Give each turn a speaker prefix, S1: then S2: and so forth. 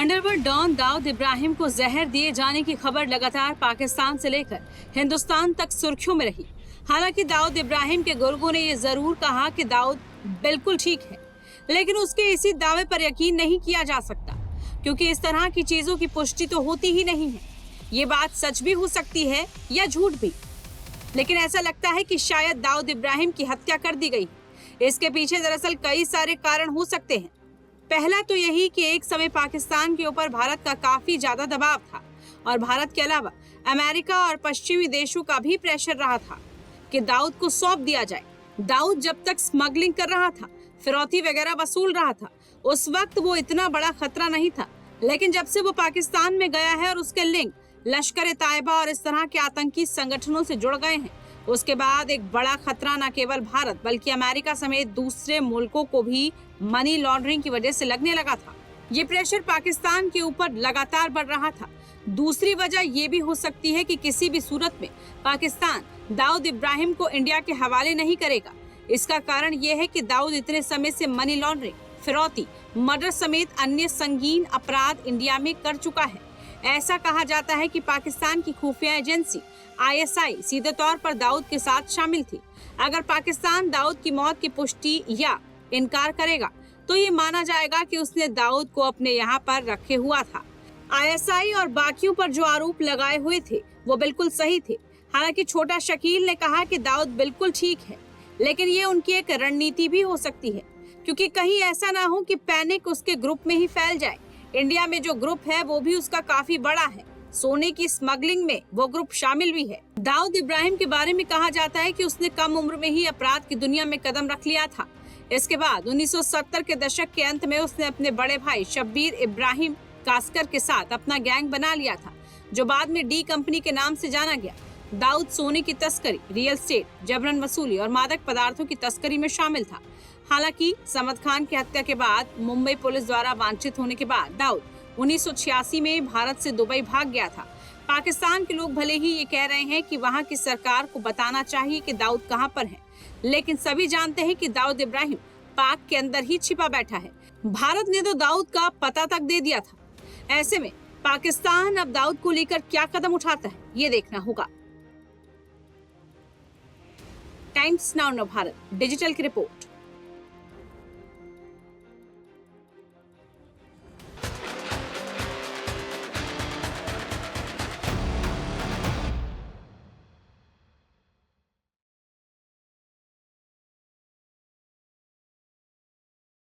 S1: Underworld don Dawood Ibrahim को जहर दिए जाने की खबर लगातार पाकिस्तान से लेकर हिंदुस्तान तक सुर्खियों में रही। हालांकि दाऊद इब्राहिम के गुर्गों ने ये जरूर कहा कि दाऊद बिल्कुल ठीक है, लेकिन उसके इसी दावे पर यकीन नहीं किया जा सकता, क्योंकि इस तरह की चीजों की पुष्टि तो होती ही नहीं है। ये बात सच भी हो सकती है या झूठ भी, लेकिन ऐसा लगता है कि शायद दाऊद इब्राहिम की हत्या कर दी गई। इसके पीछे दरअसल कई सारे कारण हो सकते हैं। पहला तो यही कि एक समय पाकिस्तान के ऊपर भारत का काफी ज्यादा दबाव था और भारत के अलावा अमेरिका और पश्चिमी देशों का भी प्रेशर रहा था कि दाऊद को सौंप दिया जाए। दाऊद जब तक स्मगलिंग कर रहा था, फिरौती वगैरह वसूल रहा था, उस वक्त वो इतना बड़ा खतरा नहीं था। लेकिन जब से वो पाकिस्तान में गया है और उसके लिंक लश्कर तायबा और इस तरह के आतंकी संगठनों से जुड़ गए हैं, उसके बाद एक बड़ा खतरा न केवल भारत बल्कि अमेरिका समेत दूसरे मुल्कों को भी मनी लॉन्ड्रिंग की वजह से लगने लगा था। ये प्रेशर पाकिस्तान के ऊपर लगातार बढ़ रहा था। दूसरी वजह ये भी हो सकती है कि किसी भी सूरत में पाकिस्तान दाऊद इब्राहिम को इंडिया के हवाले नहीं करेगा। इसका कारण ये है कि दाऊद इतने समय से मनी लॉन्ड्रिंग, फिरौती, मर्डर समेत अन्य संगीन अपराध इंडिया में कर चुका है। ऐसा कहा जाता है कि पाकिस्तान की खुफिया एजेंसी ISI सीधे तौर पर दाऊद के साथ शामिल थी। अगर पाकिस्तान दाऊद की मौत की पुष्टि या इनकार करेगा तो ये माना जाएगा कि उसने दाऊद को अपने यहाँ पर रखे हुआ था। ISI और बाकियों पर जो आरोप लगाए हुए थे वो बिल्कुल सही थे। हालांकि छोटा शकील ने कहा कि दाऊद बिल्कुल ठीक है, लेकिन ये उनकी एक रणनीति भी हो सकती है, क्योंकि कहीं ऐसा ना हो कि पैनिक उसके ग्रुप में ही फैल जाए। इंडिया में जो ग्रुप है वो भी उसका काफी बड़ा है। सोने की स्मगलिंग में वो ग्रुप शामिल भी है। दाऊद इब्राहिम के बारे में कहा जाता है कि उसने कम उम्र में ही अपराध की दुनिया में कदम रख लिया था। इसके बाद 1970 के दशक के अंत में उसने अपने बड़े भाई शब्बीर इब्राहिम कास्कर के साथ अपना गैंग बना लिया था, जो बाद में डी कंपनी के नाम से जाना गया। दाऊद सोने की तस्करी, रियल एस्टेट, जबरन वसूली और मादक पदार्थों की तस्करी में शामिल था। हालांकि समद खान की हत्या के बाद मुंबई पुलिस द्वारा वांछित होने के बाद दाऊद 1986 में भारत से दुबई भाग गया था। पाकिस्तान के लोग भले ही ये कह रहे हैं कि वहां की सरकार को बताना चाहिए कि दाऊद कहां पर है, लेकिन सभी जानते हैं कि दाऊद इब्राहिम पाक के अंदर ही छिपा बैठा है। भारत ने तो दाऊद का पता तक दे दिया था। ऐसे में पाकिस्तान अब दाऊद को लेकर क्या कदम उठाता है, ये देखना होगा। टाइम्स नाउ भारत डिजिटल की रिपोर्ट।